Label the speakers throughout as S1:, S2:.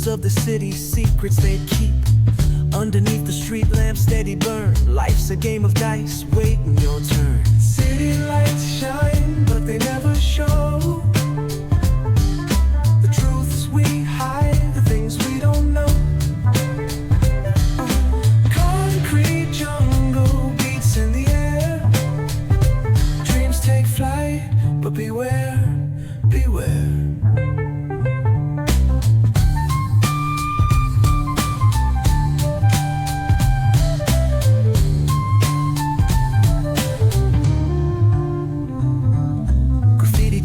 S1: Tales of the city, secrets they keep underneath the street lamp, steady burn. Life's a game of dice, waiting your turn. City lights shine, but they never show the truths we hide, the things we don't know. Concrete jungle beats in the air. Dreams take flight, but beware, beware.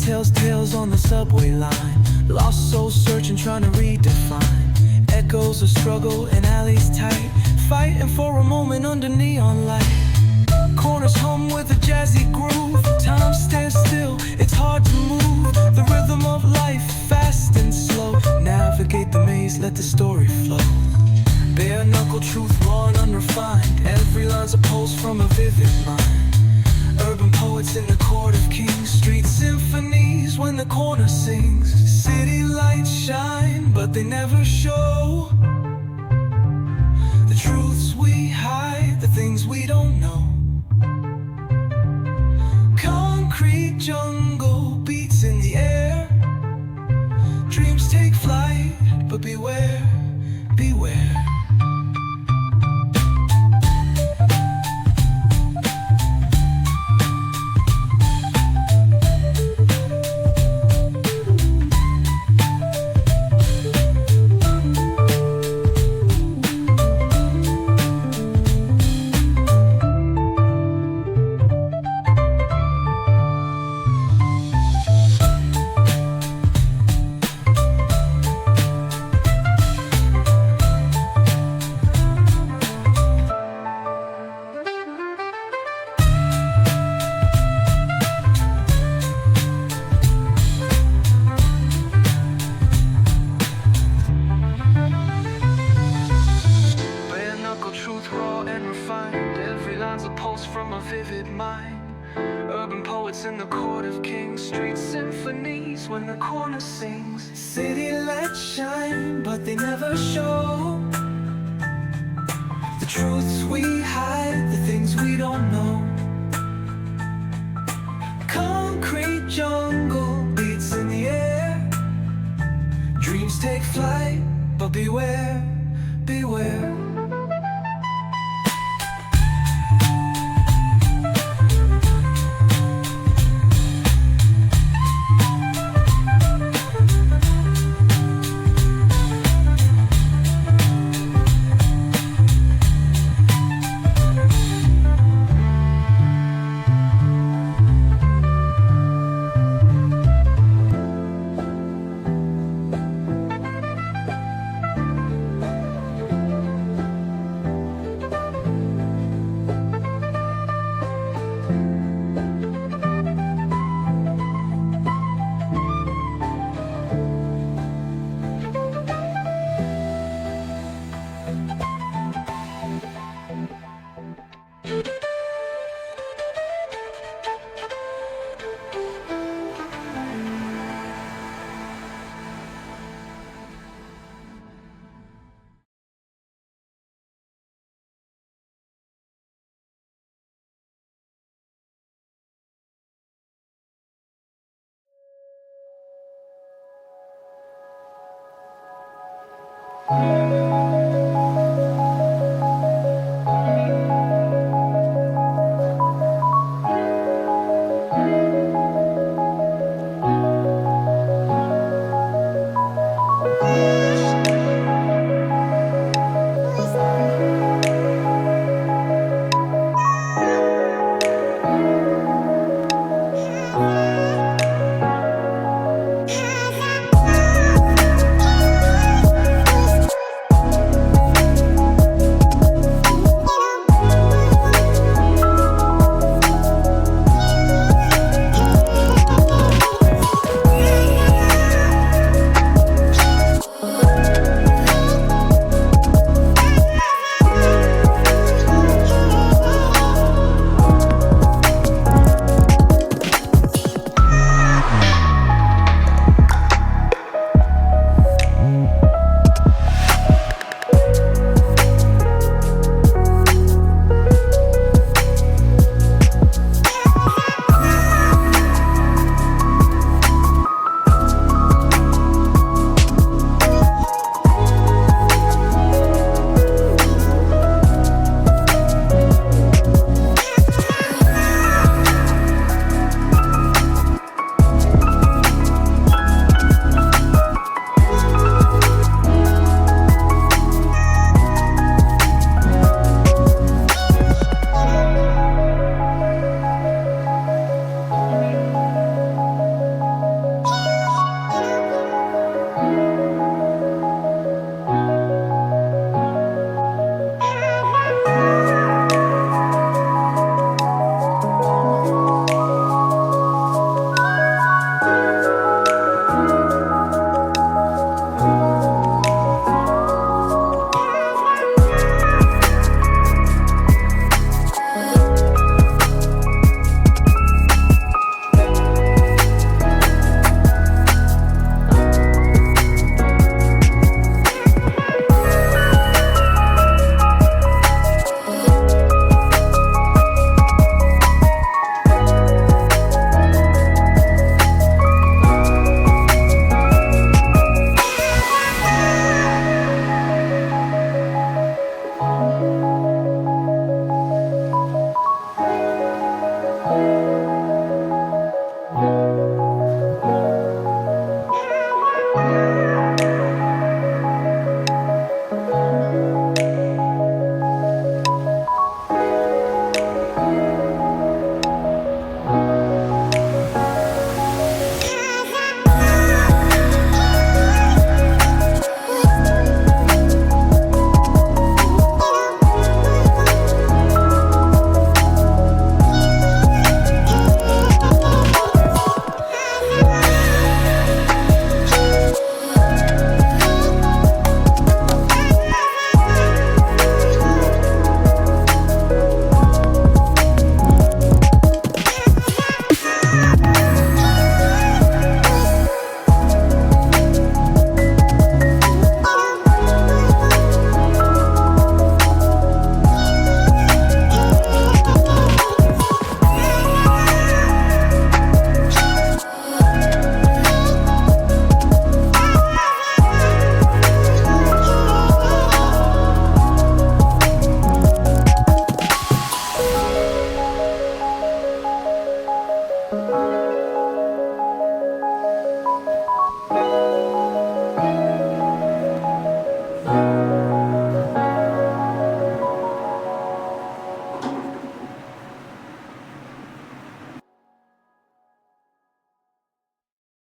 S1: Tells tales on the subway line. Lost souls searching, trying to redefine. Echoes of struggle in alleys tight, fighting for a moment under neon light. Corners hum with a jazzy groove. Time stands still, it's hard to move. The rhythm of life, fast and slow. Navigate the maze, let the story flow. Bare knuckle truth, raw and unrefined. Every line's a pulse from a vivid mind. Urban poets in the court of kings. Street symphonies when the corner sings. City lights shine, but they never show the truths we hide, the things we don't know. Concrete jungle beats in the air. Dreams take flight, but beware, beware. From a vivid mind. Urban poets in the court of kings. Street symphonies when the corner sings. City lights shine, but they never show the truths we hide, the things we don't know. Concrete jungle beats in the air. Dreams take flight, but beware, beware.